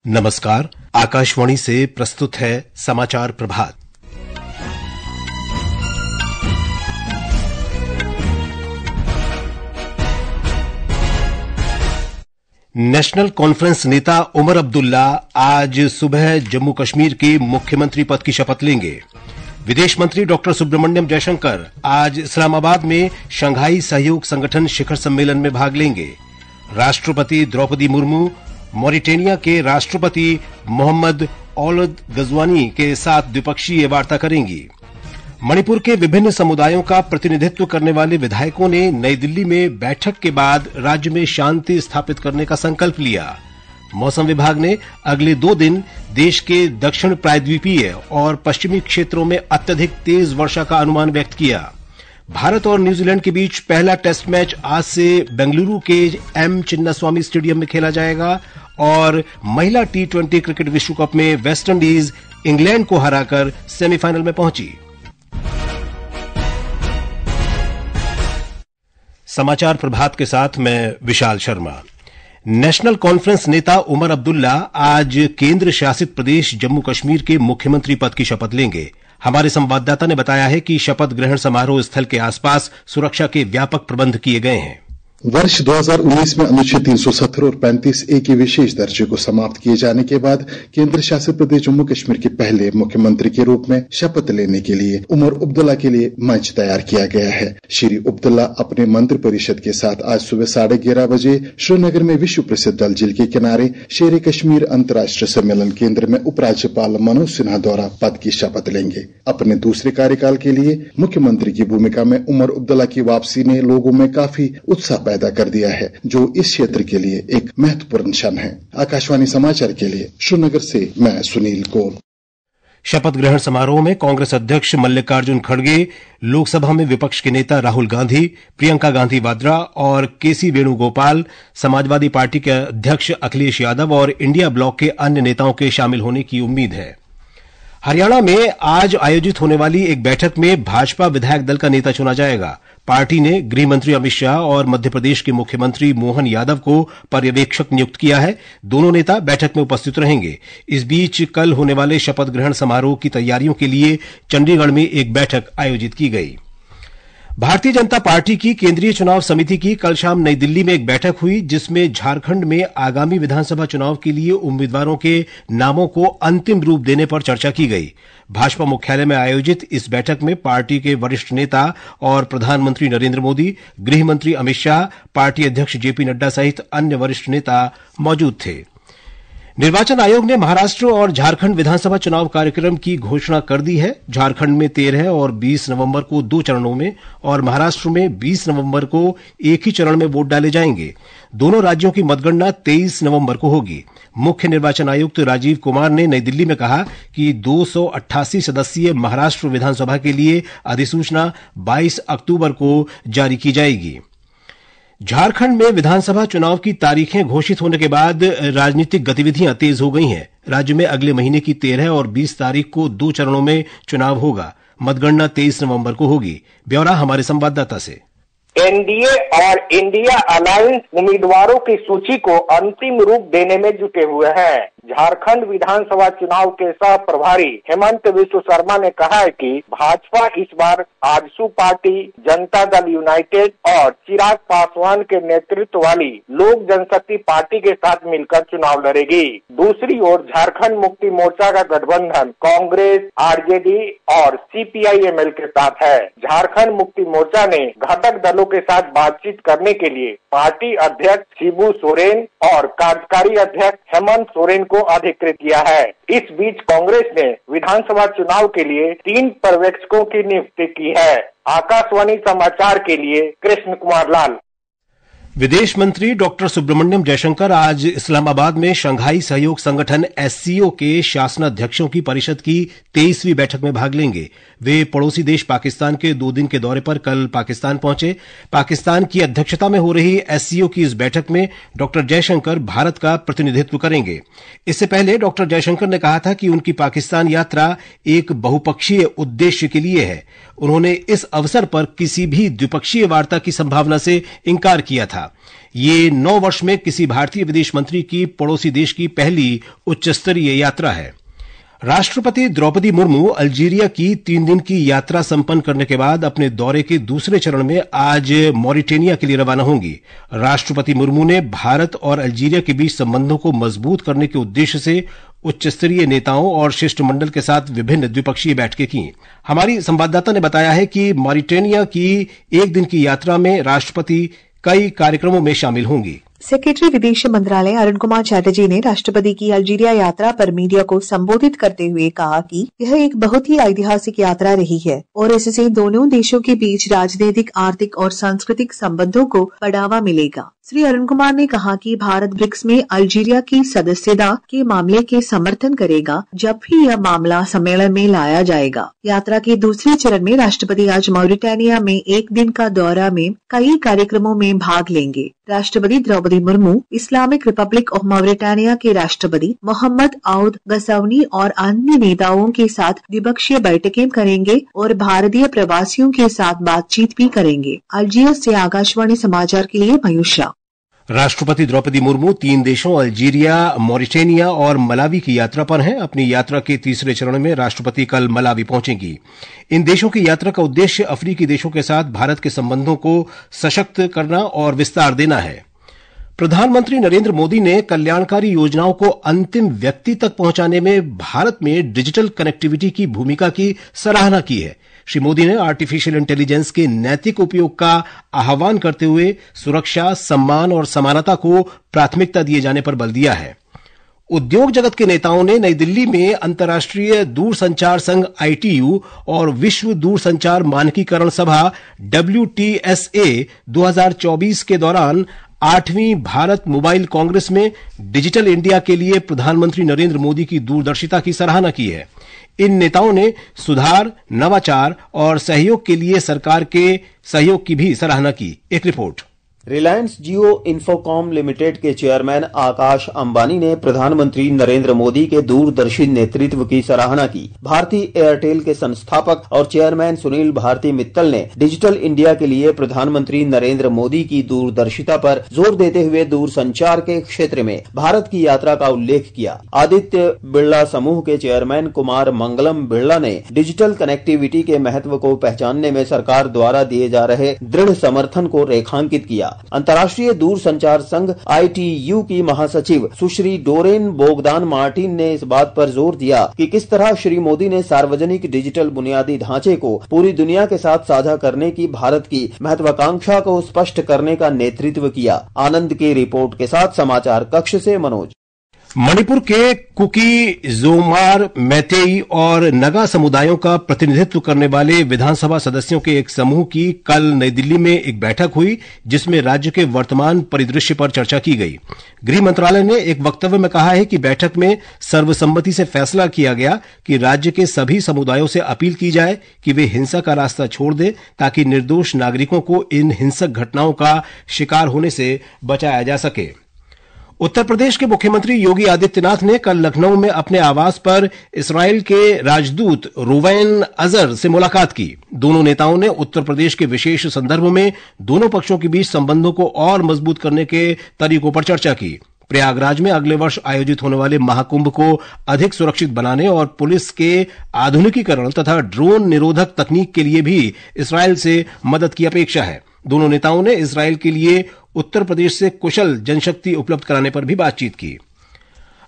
नमस्कार। आकाशवाणी से प्रस्तुत है समाचार प्रभात। नेशनल कॉन्फ्रेंस नेता उमर अब्दुल्ला आज सुबह जम्मू कश्मीर के मुख्यमंत्री पद की शपथ लेंगे। विदेश मंत्री डॉक्टर सुब्रमण्यम जयशंकर आज इस्लामाबाद में शंघाई सहयोग संगठन शिखर सम्मेलन में भाग लेंगे। राष्ट्रपति द्रौपदी मुर्मू मॉरिटेनिया के राष्ट्रपति मोहम्मद औलद गजवानी के साथ द्विपक्षीय वार्ता करेंगी। मणिपुर के विभिन्न समुदायों का प्रतिनिधित्व करने वाले विधायकों ने नई दिल्ली में बैठक के बाद राज्य में शांति स्थापित करने का संकल्प लिया। मौसम विभाग ने अगले 2 दिन देश के दक्षिण प्रायद्वीपीय और पश्चिमी क्षेत्रों में अत्यधिक तेज वर्षा का अनुमान व्यक्त किया। भारत और न्यूजीलैंड के बीच पहला टेस्ट मैच आज से बेंगलुरु के एम चिन्नास्वामी स्टेडियम में खेला जाएगा और महिला T20 क्रिकेट विश्व कप में वेस्टइंडीज इंग्लैंड को हराकर सेमीफाइनल में पहुंची। समाचार प्रभात के साथ मैं विशाल शर्मा। नेशनल कॉन्फ्रेंस नेता उमर अब्दुल्ला आज केंद्र शासित प्रदेश जम्मू कश्मीर के मुख्यमंत्री पद की शपथ लेंगे। हमारे संवाददाता ने बताया है कि शपथ ग्रहण समारोह स्थल के आसपास सुरक्षा के व्यापक प्रबंध किए गए हैं। वर्ष 2019 में अनुच्छेद 370 और 35A के विशेष दर्जे को समाप्त किए जाने के बाद केंद्र शासित प्रदेश जम्मू कश्मीर के पहले मुख्यमंत्री के रूप में शपथ लेने के लिए उमर अब्दुल्ला के लिए मंच तैयार किया गया है। श्री अब्दुल्ला अपने मंत्री परिषद के साथ आज सुबह 11:30 बजे श्रीनगर में विश्व प्रसिद्ध डल झील के किनारे शेर कश्मीर अंतर्राष्ट्रीय सम्मेलन केंद्र में उपराज्यपाल मनोज सिन्हा द्वारा पद की शपथ लेंगे। अपने दूसरे कार्यकाल के लिए मुख्यमंत्री की भूमिका में उमर अब्दुल्ला की वापसी ने लोगों में काफी उत्साह पैदा कर दिया है, जो इस क्षेत्र के लिए एक महत्वपूर्ण क्षण है। आकाशवाणी समाचार के लिए श्रीनगर से मैं सुनील कौल। शपथ ग्रहण समारोह में कांग्रेस अध्यक्ष मल्लिकार्जुन खड़गे, लोकसभा में विपक्ष के नेता राहुल गांधी, प्रियंका गांधी वाड्रा और केसी वेणुगोपाल, समाजवादी पार्टी के अध्यक्ष अखिलेश यादव और इंडिया ब्लॉक के अन्य नेताओं के शामिल होने की उम्मीद है। हरियाणा में आज आयोजित होने वाली एक बैठक में भाजपा विधायक दल का नेता चुना जाएगा। पार्टी ने गृह मंत्री अमित शाह और मध्य प्रदेश के मुख्यमंत्री मोहन यादव को पर्यवेक्षक नियुक्त किया है। दोनों नेता बैठक में उपस्थित रहेंगे। इस बीच कल होने वाले शपथ ग्रहण समारोह की तैयारियों के लिए चंडीगढ़ में एक बैठक आयोजित की गई। भारतीय जनता पार्टी की केंद्रीय चुनाव समिति की कल शाम नई दिल्ली में एक बैठक हुई, जिसमें झारखंड में आगामी विधानसभा चुनाव के लिए उम्मीदवारों के नामों को अंतिम रूप देने पर चर्चा की गई। भाजपा मुख्यालय में आयोजित इस बैठक में पार्टी के वरिष्ठ नेता और प्रधानमंत्री नरेंद्र मोदी, गृह मंत्री अमित शाह, पार्टी अध्यक्ष जेपी नड्डा सहित अन्य वरिष्ठ नेता मौजूद थे। निर्वाचन आयोग ने महाराष्ट्र और झारखंड विधानसभा चुनाव कार्यक्रम की घोषणा कर दी है। झारखंड में 13 और 20 नवंबर को 2 चरणों में और महाराष्ट्र में 20 नवंबर को एक ही चरण में वोट डाले जाएंगे। दोनों राज्यों की मतगणना 23 नवंबर को होगी। मुख्य निर्वाचन आयुक्त राजीव कुमार ने नई दिल्ली में कहा कि 288 सदस्यीय महाराष्ट्र विधानसभा के लिए अधिसूचना 22 अक्टूबर को जारी की जाएगी। झारखंड में विधानसभा चुनाव की तारीखें घोषित होने के बाद राजनीतिक गतिविधियां तेज हो गई हैं। राज्य में अगले महीने की 13 और 20 तारीख को 2 चरणों में चुनाव होगा। मतगणना 23 नवंबर को होगी। ब्यौरा हमारे संवाददाता से। एनडीए और इंडिया अलायंस उम्मीदवारों की सूची को अंतिम रूप देने में जुटे हुए हैं। झारखंड विधानसभा चुनाव के सह प्रभारी हेमंत विश्व शर्मा ने कहा है कि भाजपा इस बार आजसू पार्टी, जनता दल यूनाइटेड और चिराग पासवान के नेतृत्व वाली लोक जनशक्ति पार्टी के साथ मिलकर चुनाव लड़ेगी। दूसरी ओर झारखंड मुक्ति मोर्चा का गठबंधन कांग्रेस, आरजेडी और CPI-ML के साथ है। झारखंड मुक्ति मोर्चा ने घटक दलों के साथ बातचीत करने के लिए पार्टी अध्यक्ष शिबू सोरेन और कार्यकारी अध्यक्ष हेमंत सोरेन को अधिकृत किया है। इस बीच कांग्रेस ने विधानसभा चुनाव के लिए 3 पर्यवेक्षकों की नियुक्ति की है। आकाशवाणी समाचार के लिए कृष्ण कुमार लाल। विदेश मंत्री डॉक्टर सुब्रमण्यम जयशंकर आज इस्लामाबाद में शंघाई सहयोग संगठन SCO के शासनाध्यक्षों की परिषद की 23वीं बैठक में भाग लेंगे। वे पड़ोसी देश पाकिस्तान के 2 दिन के दौरे पर कल पाकिस्तान पहुंचे। पाकिस्तान की अध्यक्षता में हो रही SCO की इस बैठक में डॉक्टर जयशंकर भारत का प्रतिनिधित्व करेंगे। इससे पहले डॉक्टर जयशंकर ने कहा था कि उनकी पाकिस्तान यात्रा एक बहुपक्षीय उद्देश्य के लिए है। उन्होंने इस अवसर पर किसी भी द्विपक्षीय वार्ता की संभावना से इंकार किया था। ये 9 वर्ष में किसी भारतीय विदेश मंत्री की पड़ोसी देश की पहली उच्च स्तरीय यात्रा है। राष्ट्रपति द्रौपदी मुर्मू अल्जीरिया की 3 दिन की यात्रा संपन्न करने के बाद अपने दौरे के दूसरे चरण में आज मॉरिटेनिया के लिए रवाना होंगी। राष्ट्रपति मुर्मू ने भारत और अल्जीरिया के बीच संबंधों को मजबूत करने के उद्देश्य से उच्च स्तरीय नेताओं और शिष्टमंडल के साथ विभिन्न द्विपक्षीय बैठकें की। हमारी संवाददाता ने बताया है कि मॉरिटेनिया की 1 दिन की यात्रा में राष्ट्रपति कई कार्यक्रमों में शामिल होंगी। सेक्रेटरी विदेश मंत्रालय अरुण कुमार चैटर्जी ने राष्ट्रपति की अल्जीरिया यात्रा पर मीडिया को संबोधित करते हुए कहा कि यह एक बहुत ही ऐतिहासिक यात्रा रही है और इससे दोनों देशों के बीच राजनीतिक, आर्थिक और सांस्कृतिक संबंधों को बढ़ावा मिलेगा। श्री अरुण कुमार ने कहा कि भारत ब्रिक्स में अल्जीरिया की सदस्यता के मामले के समर्थन करेगा जब भी यह मामला सम्मेलन में लाया जाएगा। यात्रा के दूसरे चरण में राष्ट्रपति आज मॉरिटानिया में 1 दिन का दौरा में कई कार्यक्रमों में भाग लेंगे। राष्ट्रपति Draupadi Murmu Islamic Republic of Mauritania के राष्ट्रपति मोहम्मद औद गसौनी और अन्य नेताओं के साथ द्विपक्षीय बैठकें करेंगे और भारतीय प्रवासियों के साथ बातचीत भी करेंगे। अल्जीरिया से आकाशवाणी समाचार के लिए मयूष शाह। राष्ट्रपति द्रौपदी मुर्मू 3 देशों अल्जीरिया, मॉरिटेनिया और मलावी की यात्रा पर हैं। अपनी यात्रा के तीसरे चरण में राष्ट्रपति कल मलावी पहुंचेंगी। इन देशों की यात्रा का उद्देश्य अफ्रीकी देशों के साथ भारत के संबंधों को सशक्त करना और विस्तार देना है। प्रधानमंत्री नरेंद्र मोदी ने कल्याणकारी योजनाओं को अंतिम व्यक्ति तक पहुंचाने में भारत में डिजिटल कनेक्टिविटी की भूमिका की सराहना की है। श्री मोदी ने आर्टिफिशियल इंटेलिजेंस के नैतिक उपयोग का आह्वान करते हुए सुरक्षा, सम्मान और समानता को प्राथमिकता दिए जाने पर बल दिया है। उद्योग जगत के नेताओं ने नई दिल्ली में अंतर्राष्ट्रीय दूरसंचार संघ ITU और विश्व दूरसंचार मानकीकरण सभा WTSA 2024 के दौरान 8वीं भारत मोबाइल कांग्रेस में डिजिटल इंडिया के लिए प्रधानमंत्री नरेंद्र मोदी की दूरदर्शिता की सराहना की है। इन नेताओं ने सुधार, नवाचार और सहयोग के लिए सरकार के सहयोग की भी सराहना की। एक रिपोर्ट। रिलायंस जियो इंफोकॉम लिमिटेड के चेयरमैन आकाश अंबानी ने प्रधानमंत्री नरेंद्र मोदी के दूरदर्शी नेतृत्व की सराहना की। भारतीय एयरटेल के संस्थापक और चेयरमैन सुनील भारती मित्तल ने डिजिटल इंडिया के लिए प्रधानमंत्री नरेंद्र मोदी की दूरदर्शिता पर जोर देते हुए दूरसंचार के क्षेत्र में भारत की यात्रा का उल्लेख किया। आदित्य बिड़ला समूह के चेयरमैन कुमार मंगलम बिड़ला ने डिजिटल कनेक्टिविटी के महत्व को पहचानने में सरकार द्वारा दिए जा रहे दृढ़ समर्थन को रेखांकित किया। अंतर्राष्ट्रीय दूरसंचार संघ ITU की महासचिव सुश्री डोरेन बोगदान मार्टिन ने इस बात पर जोर दिया कि किस तरह श्री मोदी ने सार्वजनिक डिजिटल बुनियादी ढांचे को पूरी दुनिया के साथ साझा करने की भारत की महत्वाकांक्षा को स्पष्ट करने का नेतृत्व किया। आनंद की रिपोर्ट के साथ समाचार कक्ष से मनोज। मणिपुर के कुकी, जोमार, मैतेई और नगा समुदायों का प्रतिनिधित्व करने वाले विधानसभा सदस्यों के एक समूह की कल नई दिल्ली में एक बैठक हुई, जिसमें राज्य के वर्तमान परिदृश्य पर चर्चा की गई। गृह मंत्रालय ने एक वक्तव्य में कहा है कि बैठक में सर्वसम्मति से फैसला किया गया कि राज्य के सभी समुदायों से अपील की जाए कि वे हिंसा का रास्ता छोड़ दें, ताकि निर्दोष नागरिकों को इन हिंसक घटनाओं का शिकार होने से बचाया जा सके। उत्तर प्रदेश के मुख्यमंत्री योगी आदित्यनाथ ने कल लखनऊ में अपने आवास पर इस्राएल के राजदूत रुवैन अजर से मुलाकात की। दोनों नेताओं ने उत्तर प्रदेश के विशेष संदर्भ में दोनों पक्षों के बीच संबंधों को और मजबूत करने के तरीकों पर चर्चा की। प्रयागराज में अगले वर्ष आयोजित होने वाले महाकुंभ को अधिक सुरक्षित बनाने और पुलिस के आधुनिकीकरण तथा ड्रोन निरोधक तकनीक के लिए भी इस्राएल से मदद की अपेक्षा है। दोनों नेताओं ने इस्राएल के लिए उत्तर प्रदेश से कुशल जनशक्ति उपलब्ध कराने पर भी बातचीत की।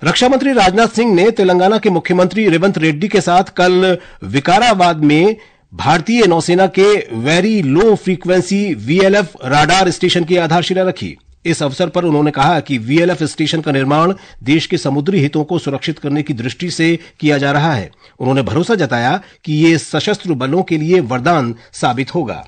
रक्षा मंत्री राजनाथ सिंह ने तेलंगाना के मुख्यमंत्री रेवंत रेड्डी के साथ कल विकाराबाद में भारतीय नौसेना के very low frequency VLF radar station की आधारशिला रखी। इस अवसर पर उन्होंने कहा कि VLF स्टेशन का निर्माण देश के समुद्री हितों को सुरक्षित करने की दृष्टि से किया जा रहा है। उन्होंने भरोसा जताया कि ये सशस्त्र बलों के लिए वरदान साबित होगा।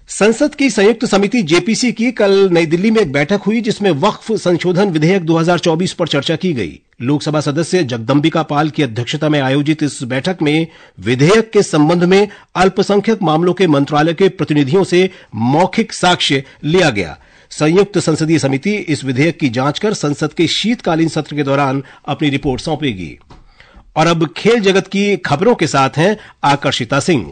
संसद की संयुक्त समिति JPC की कल नई दिल्ली में एक बैठक हुई, जिसमें वक्फ संशोधन विधेयक 2024 पर चर्चा की गई। लोकसभा सदस्य जगदम्बिका पाल की अध्यक्षता में आयोजित इस बैठक में विधेयक के संबंध में अल्पसंख्यक मामलों के मंत्रालय के प्रतिनिधियों से मौखिक साक्ष्य लिया गया। संयुक्त संसदीय समिति इस विधेयक की जांच कर संसद के शीतकालीन सत्र के दौरान अपनी रिपोर्ट सौंपेगी। और अब खेल जगत की खबरों के साथ हैं आकर्षिता सिंह।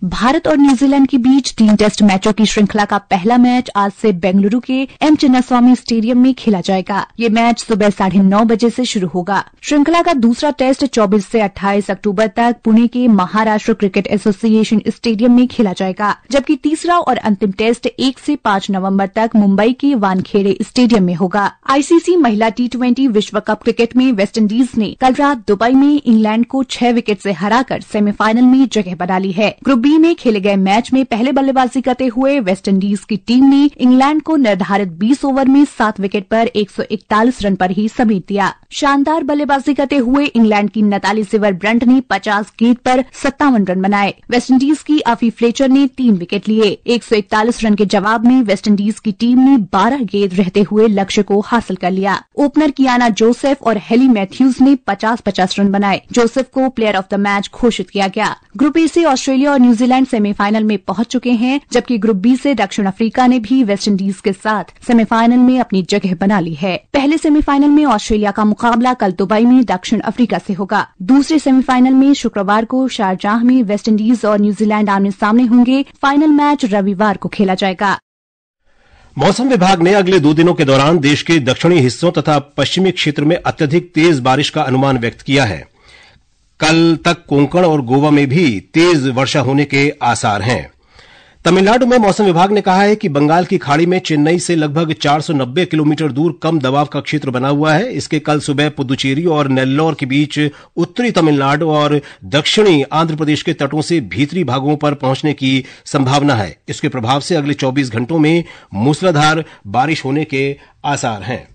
भारत और न्यूजीलैंड के बीच 3 टेस्ट मैचों की श्रृंखला का पहला मैच आज से बेंगलुरु के एम चिन्नास्वामी स्टेडियम में खेला जाएगा। ये मैच सुबह 9:30 बजे से शुरू होगा। श्रृंखला का दूसरा टेस्ट 24 से 28 अक्टूबर तक पुणे के महाराष्ट्र क्रिकेट एसोसिएशन स्टेडियम में खेला जाएगा, जबकि तीसरा और अंतिम टेस्ट 1 से 5 नवम्बर तक मुंबई के वानखेड़े स्टेडियम में होगा। आईसीसी महिला T20 विश्व कप क्रिकेट में वेस्टइंडीज ने कल रात दुबई में इंग्लैंड को 6 विकेट से हराकर सेमीफाइनल में जगह बना ली है। ग्रुप बी में खेले गए मैच में पहले बल्लेबाजी करते हुए वेस्टइंडीज की टीम ने इंग्लैंड को निर्धारित 20 ओवर में 7 विकेट पर 141 रन पर ही समेट दिया। शानदार बल्लेबाजी करते हुए इंग्लैंड की नताली सिवर ब्रंट ने 50 गेंद पर 57 रन बनाए। वेस्टइंडीज की आफी फ्लेचर ने 3 विकेट लिए। 141 रन के जवाब में वेस्टइंडीज की टीम ने 12 गेंद रहते हुए लक्ष्य को हासिल कर लिया। ओपनर कियाना जोसेफ और हेली मैथ्यूज ने 50-50 रन बनाए। जोसेफ को प्लेयर ऑफ द मैच घोषित किया गया। ग्रुप ए से ऑस्ट्रेलिया और न्यूजीलैंड सेमीफाइनल में पहुंच चुके हैं, जबकि ग्रुप बी से दक्षिण अफ्रीका ने भी वेस्टइंडीज के साथ सेमीफाइनल में अपनी जगह बना ली है। पहले सेमीफाइनल में ऑस्ट्रेलिया का मुकाबला कल दुबई में दक्षिण अफ्रीका से होगा। दूसरे सेमीफाइनल में शुक्रवार को शारजाह में वेस्टइंडीज और न्यूजीलैंड आमने सामने होंगे। फाइनल मैच रविवार को खेला जाएगा। मौसम विभाग ने अगले 2 दिनों के दौरान देश के दक्षिणी हिस्सों तथा पश्चिमी क्षेत्र में अत्यधिक तेज बारिश का अनुमान व्यक्त किया है। कल तक कोंकण और गोवा में भी तेज वर्षा होने के आसार हैं। तमिलनाडु में मौसम विभाग ने कहा है कि बंगाल की खाड़ी में चेन्नई से लगभग 490 किलोमीटर दूर कम दबाव का क्षेत्र बना हुआ है। इसके कल सुबह पुदुचेरी और नेल्लोर के बीच उत्तरी तमिलनाडु और दक्षिणी आंध्र प्रदेश के तटों से भीतरी भागों पर पहुंचने की संभावना है। इसके प्रभाव से अगले 24 घंटों में मूसलाधार बारिश होने के आसार हैं।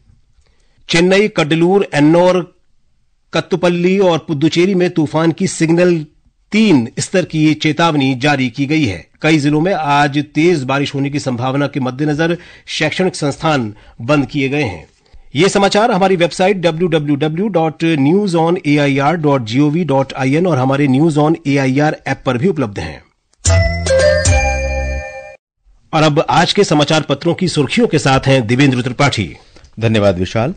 चेन्नई, कड्डलूर, एन्नोर, कत्तुपल्ली और पुदुचेरी में तूफान की सिग्नल 3 स्तर की चेतावनी जारी की गई है। कई जिलों में आज तेज बारिश होने की संभावना के मद्देनजर शैक्षणिक संस्थान बंद किए गए हैं। ये समाचार हमारी वेबसाइट www.newsonair.gov.in और हमारे न्यूज ऑन एआईआर ऐप पर भी उपलब्ध हैं। और अब आज के समाचार पत्रों की सुर्खियों के साथ हैं दिवेंद्र त्रिपाठी। धन्यवाद विशाल।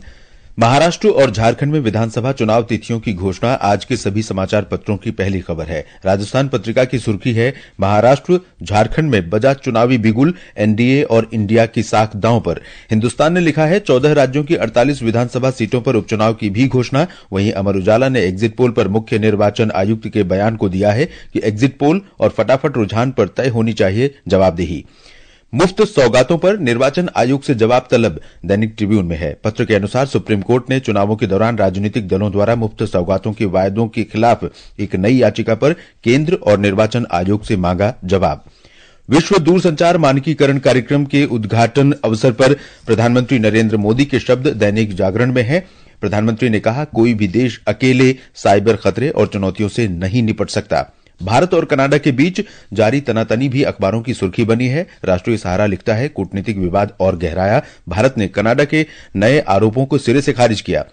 महाराष्ट्र और झारखंड में विधानसभा चुनाव तिथियों की घोषणा आज के सभी समाचार पत्रों की पहली खबर है। राजस्थान पत्रिका की सुर्खी है, महाराष्ट्र झारखंड में बजा चुनावी बिगुल, एनडीए और इंडिया की साख दांव पर। हिंदुस्तान ने लिखा है, 14 राज्यों की 48 विधानसभा सीटों पर उपचुनाव की भी घोषणा। वहीं अमर उजाला ने एग्जिट पोल पर मुख्य निर्वाचन आयुक्त के बयान को दिया है कि एग्जिट पोल और फटाफट रुझान पर तय होनी चाहिए जवाबदेही। मुफ्त सौगातों पर निर्वाचन आयोग से जवाब तलब दैनिक ट्रिब्यून में है। पत्र के अनुसार सुप्रीम कोर्ट ने चुनावों के दौरान राजनीतिक दलों द्वारा मुफ्त सौगातों के वायदों के खिलाफ एक नई याचिका पर केंद्र और निर्वाचन आयोग से मांगा जवाब। विश्व दूरसंचार मानकीकरण कार्यक्रम के उद्घाटन अवसर पर प्रधानमंत्री नरेंद्र मोदी के शब्द दैनिक जागरण में है। प्रधानमंत्री ने कहा, कोई भी देश अकेले साइबर खतरे और चुनौतियों से नहीं निपट सकता। भारत और कनाडा के बीच जारी तनातनी भी अखबारों की सुर्खी बनी है। राष्ट्रीय सहारा लिखता है, कूटनीतिक विवाद और गहराया, भारत ने कनाडा के नए आरोपों को सिरे से खारिज किया।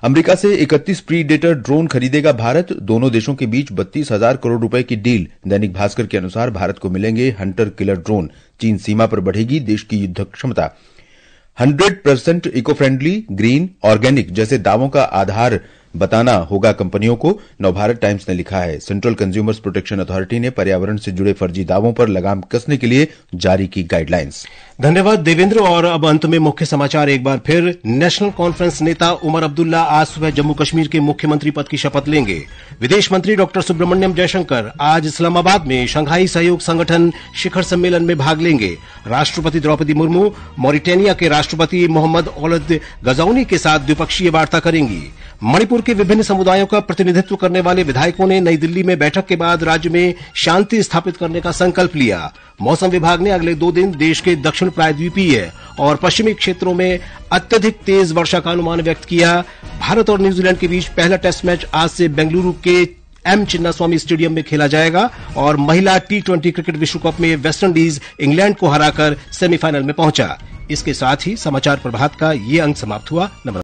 अमेरिका से 31 प्रीडेटर ड्रोन खरीदेगा भारत, दोनों देशों के बीच 32,000 करोड़ रुपए की डील। दैनिक भास्कर के अनुसार भारत को मिलेंगे हंटर किलर ड्रोन, चीन सीमा पर बढ़ेगी देश की युद्ध क्षमता। 100% इको फ्रेंडली, ग्रीन, ऑर्गेनिक जैसे दावों का आधार बताना होगा कंपनियों को। नवभारत टाइम्स ने लिखा है, सेंट्रल कंज्यूमर्स प्रोटेक्शन अथॉरिटी ने पर्यावरण से जुड़े फर्जी दावों पर लगाम कसने के लिए जारी की गाइडलाइंस। धन्यवाद देवेंद्र। और अब अंत में मुख्य समाचार एक बार फिर। नेशनल कॉन्फ्रेंस नेता उमर अब्दुल्ला आज सुबह जम्मू कश्मीर के मुख्यमंत्री पद की शपथ लेंगे। विदेश मंत्री डॉक्टर सुब्रमण्यम जयशंकर आज इस्लामाबाद में शंघाई सहयोग संगठन शिखर सम्मेलन में भाग लेंगे। राष्ट्रपति द्रौपदी मुर्मू मॉरिटेनिया के राष्ट्रपति मोहम्मद ओलद गजौनी के साथ द्विपक्षीय वार्ता करेंगी। मणिपुर के विभिन्न समुदायों का प्रतिनिधित्व करने वाले विधायकों ने नई दिल्ली में बैठक के बाद राज्य में शांति स्थापित करने का संकल्प लिया। मौसम विभाग ने अगले 2 दिन देश के दक्षिण प्रायद्वीपीय और पश्चिमी क्षेत्रों में अत्यधिक तेज वर्षा का अनुमान व्यक्त किया। भारत और न्यूजीलैंड के बीच पहला टेस्ट मैच आज से बेंगलुरु के एम चिन्नास्वामी स्टेडियम में खेला जाएगा। और महिला T20 क्रिकेट विश्व कप में वेस्टइंडीज इंग्लैंड को हराकर सेमीफाइनल में पहुंचा। इसके साथ ही समाचार प्रभात का ये अंक समाप्त हुआ। नमस्कार।